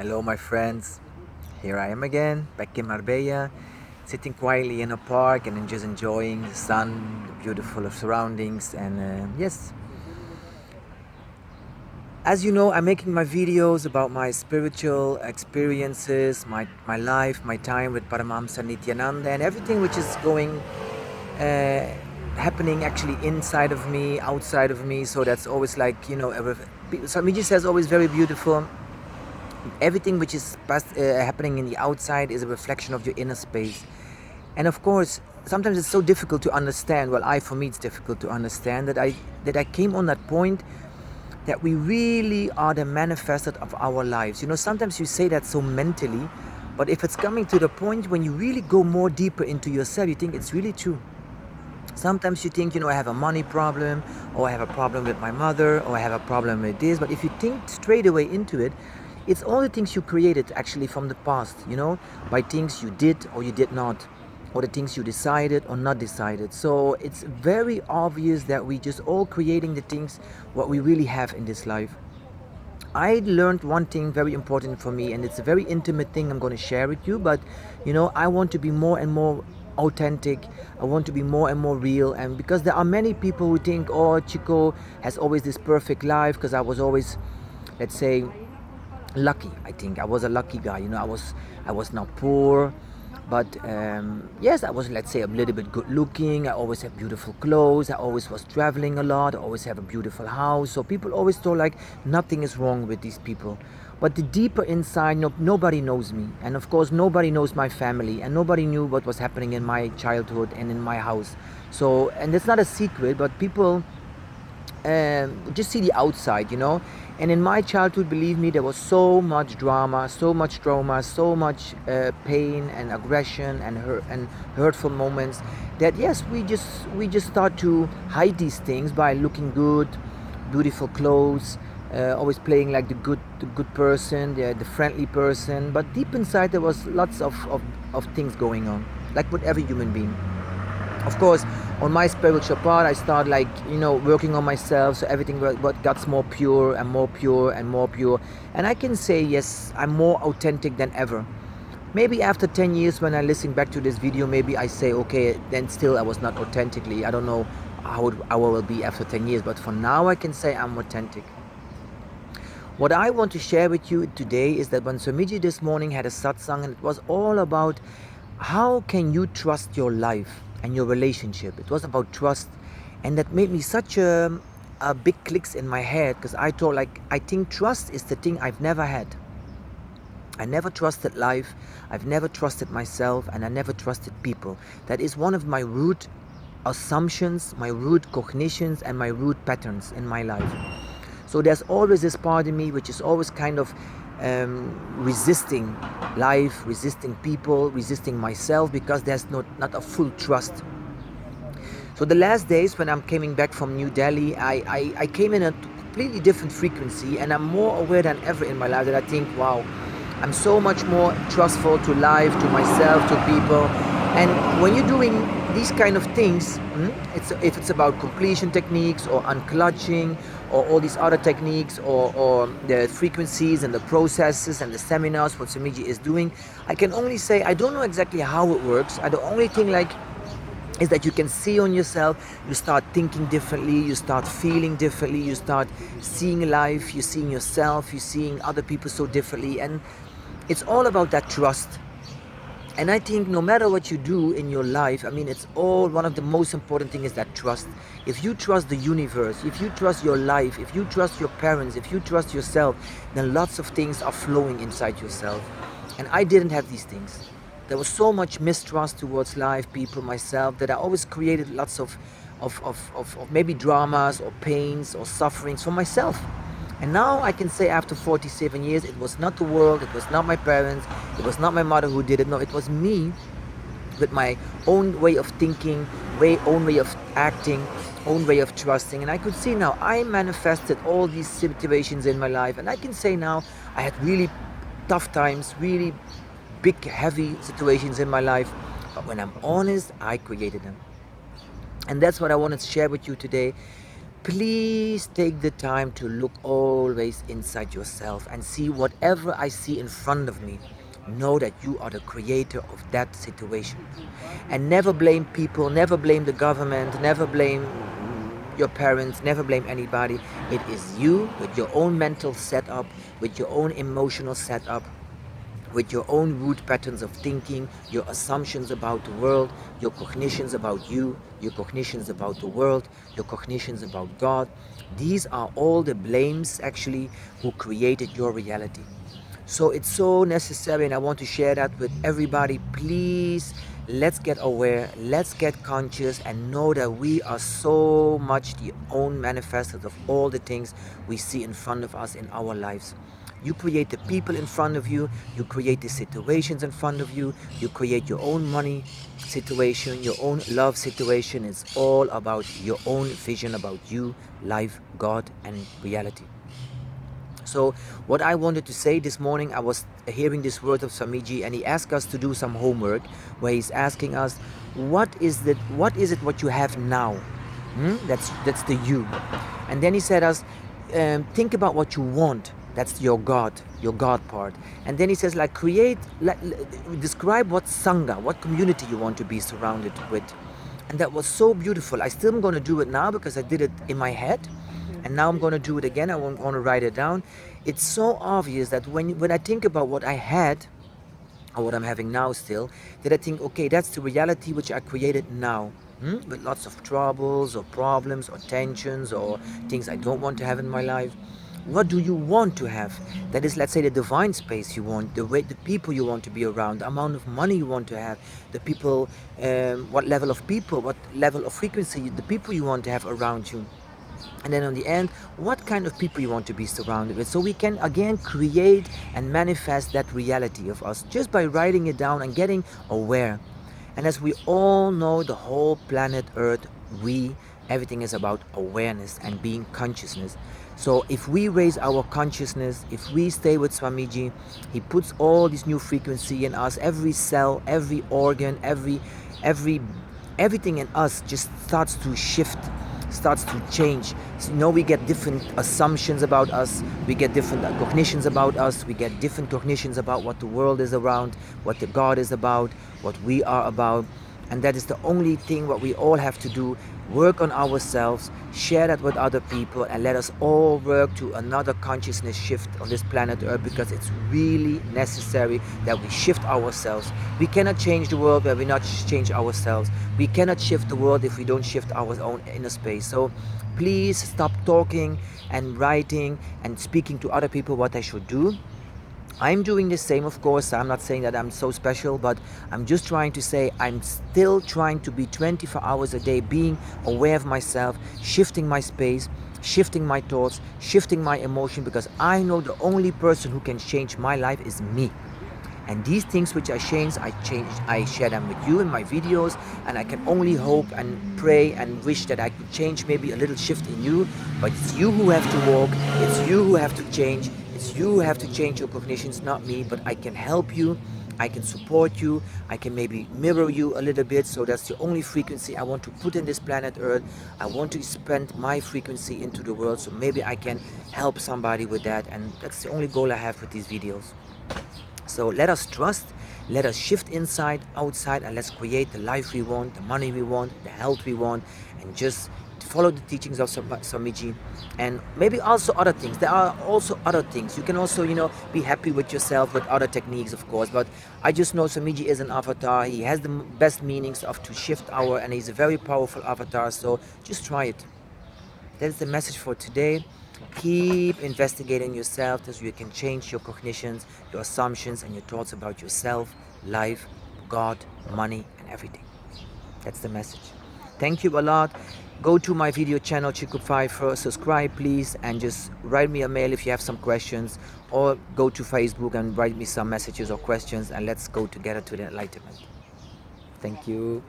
Hello, my friends. Here I am again, back in Marbella, sitting quietly in a park and just enjoying the sun, the beautiful surroundings. And yes, as you know, I'm making my videos about my spiritual experiences, my life, my time with Paramahamsa Nityananda, and everything which is going, uh, happening actually inside of me, outside of me. So that's always like, Swamiji says always very beautiful. Everything which is happening in the outside is a reflection of your inner space. And of course, sometimes it's so difficult to understand. Well, for me it's difficult to understand that I came on that point that we really are the manifested of our lives. Sometimes you say that so mentally, but if it's coming to the point when you really go more deeper into yourself, you think it's really true. Sometimes you think, I have a money problem, or I have a problem with my mother, or I have a problem with this. But if you think straight away into it, it's all the things you created actually from the past, by things you did or you did not, or the things you decided or not decided. So it's very obvious that we just all creating the things what we really have in this life. I learned one thing very important for me, and it's a very intimate thing I'm going to share with you. But I want to be more and more authentic. I want to be more and more real. And because there are many people who think, oh, Chico has always this perfect life, because I was always, let's say, lucky. I think I was a lucky guy. I was not poor, but yes, I was, let's say, a little bit good looking. I always had beautiful clothes. I always was traveling a lot. I always have a beautiful house. So people always thought like nothing is wrong with these people. But the deeper inside, nobody knows me, and of course nobody knows my family, and nobody knew what was happening in my childhood and in my house. So, and it's not a secret, but people just see the outside. And in my childhood, believe me, there was so much drama, so much trauma, so much pain and aggression and hurtful moments, that yes, we just start to hide these things by looking good, beautiful clothes, always playing like the good person, the friendly person. But deep inside there was lots of things going on, like with every human being. Of course, on my spiritual part, I start like, working on myself, so everything what gets more pure and more pure and more pure. And I can say, yes, I'm more authentic than ever. Maybe after 10 years, when I listen back to this video, maybe I say, okay, then still I was not authentically. I don't know how I will be after 10 years, but for now I can say I'm authentic. What I want to share with you today is that when Swamiji this morning had a satsang, and it was all about how can you trust your life and your relationship. It was about trust, and that made me such a big clicks in my head, because I thought, like, I think trust is the thing I've never had. I never trusted life, I've never trusted myself, and I never trusted people. That is one of my root assumptions, my root cognitions, and my root patterns in my life. So there's always this part of me which is always kind of resisting life, resisting people, resisting myself, because there's not a full trust. So the last days when I'm coming back from New Delhi, I came in a completely different frequency, and I'm more aware than ever in my life that I think, wow, I'm so much more trustful to life, to myself, to people. And when you're doing these kind of things, if it's about completion techniques or unclutching or all these other techniques, or the frequencies and the processes and the seminars what Swamiji is doing, I can only say I don't know exactly how it works. The only thing like is that you can see on yourself, you start thinking differently, you start feeling differently, you start seeing life, you're seeing yourself, you're seeing other people so differently, and it's all about that trust. And I think no matter what you do in your life, it's all, one of the most important things is that trust. If you trust the universe, if you trust your life, if you trust your parents, if you trust yourself, then lots of things are flowing inside yourself. And I didn't have these things. There was so much mistrust towards life, people, myself, that I always created lots of maybe dramas or pains or sufferings for myself. And now I can say, after 47 years, it was not the world, it was not my parents, it was not my mother who did it. No, it was me with my own way of thinking, own way of acting, own way of trusting. And I could see now I manifested all these situations in my life. And I can say now I had really tough times, really big, heavy situations in my life. But when I'm honest, I created them. And that's what I wanted to share with you today. Please take the time to look always inside yourself and see whatever I see in front of me. Know that you are the creator of that situation. And never blame people, never blame the government, never blame your parents, never blame anybody. It is you with your own mental setup, with your own emotional setup, with your own root patterns of thinking, your assumptions about the world, your cognitions about you, your cognitions about the world, your cognitions about God. These are all the blames actually who created your reality. So it's so necessary, and I want to share that with everybody. Please, let's get aware, let's get conscious, and know that we are so much the own manifestors of all the things we see in front of us in our lives. You create the people in front of you, you create the situations in front of you, you create your own money situation, your own love situation. It's all about your own vision about you, life, God, and reality. So what I wanted to say this morning, I was hearing this word of Swamiji, and he asked us to do some homework where he's asking us, what is it what you have now? That's the you. And then he said us, think about what you want. That's your God part. And then he says, like, describe what Sangha, what community you want to be surrounded with. And that was so beautiful. I still am going to do it now because I did it in my head. And now I'm going to do it again. I want to write it down. It's so obvious that when I think about what I had, or what I'm having now still, that I think, okay, that's the reality which I created now. With lots of troubles or problems or tensions or things I don't want to have in my life. What do you want to have? That is, let's say, the divine space you want, the people you want to be around, the amount of money you want to have, the people, what level of people, what level of frequency, the people you want to have around you. And then on the end, what kind of people you want to be surrounded with. So we can again create and manifest that reality of us just by writing it down and getting aware. And as we all know, the whole planet Earth, everything is about awareness and being consciousness. So if we raise our consciousness, if we stay with Swamiji, he puts all this new frequency in us. Every cell, every organ, everything in us just starts to shift, starts to change. So, we get different assumptions about us, we get different cognitions about us, we get different cognitions about what the world is around, what the God is about, what we are about. And that is the only thing what we all have to do, work on ourselves, share that with other people, and let us all work to another consciousness shift on this planet Earth, because it's really necessary that we shift ourselves. We cannot change the world where we not change ourselves. We cannot shift the world if we don't shift our own inner space. So please stop talking and writing and speaking to other people what they should do. I'm doing the same, of course. I'm not saying that I'm so special, but I'm just trying to say I'm still trying to be 24 hours a day, being aware of myself, shifting my space, shifting my thoughts, shifting my emotion, because I know the only person who can change my life is me. And these things which I share them with you in my videos, and I can only hope and pray and wish that I could change maybe a little shift in you. But it's you who have to walk, it's you who have to change, it's you who have to change your cognitions, not me. But I can help you, I can support you, I can maybe mirror you a little bit. So that's the only frequency I want to put in this planet Earth. I want to spend my frequency into the world, so maybe I can help somebody with that. And that's the only goal I have with these videos. So let us trust, let us shift inside, outside, and let's create the life we want, the money we want, the health we want, and just follow the teachings of Swamiji. And maybe also other things. There are also other things. You can also, be happy with yourself with other techniques, of course. But I just know Swamiji is an avatar. He has the best meanings to shift and he's a very powerful avatar. So just try it. That is the message for today. Keep investigating yourself so you can change your cognitions, your assumptions, and your thoughts about yourself, life, God, money, and everything. That's the message. Thank you a lot. Go to my video channel, Chiku5, subscribe please, and just write me a mail if you have some questions, or go to Facebook and write me some messages or questions, and let's go together to the enlightenment. Thank you.